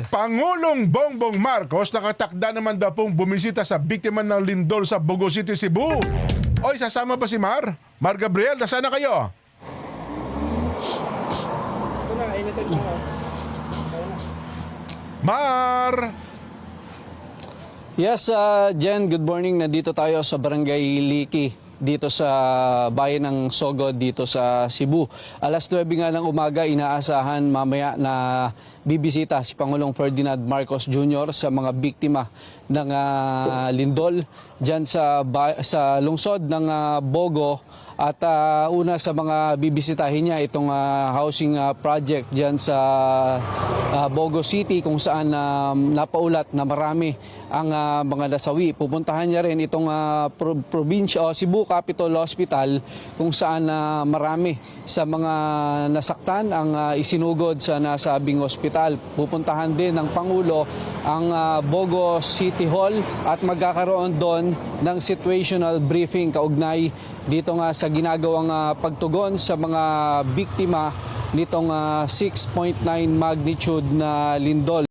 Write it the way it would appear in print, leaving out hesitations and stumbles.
Pangulong Bongbong Marcos nakatakda naman daw pong bumisita sa biktima ng lindol sa Bogo City, Cebu. Oy, sasama ba si Mar? Mar Gabriel, nasaan na kayo? Mar! Yes, Jen, good morning. Nandito tayo sa Barangay Liki, dito sa bayan ng Sogod, dito sa Cebu. Alas 9 nga ng umaga, inaasahan mamaya na bibisita si Pangulong Ferdinand Marcos Jr. sa mga biktima ng lindol dyan sa lungsod ng Bogo. At una sa mga bibisitahin niya itong housing project dyan sa Bogo City, kung saan napaulat na marami ang mga nasawi. Pupuntahan niya rin itong probinsya o Cebu Capital Hospital, kung saan marami sa mga nasaktan ang isinugod sa nasabing ospital. Pupuntahan din ng Pangulo ang Bogo City Hall at magkakaroon doon ng situational briefing kaugnay dito nga sa ginagawang pagtugon sa mga biktima nitong 6.9 magnitude na lindol.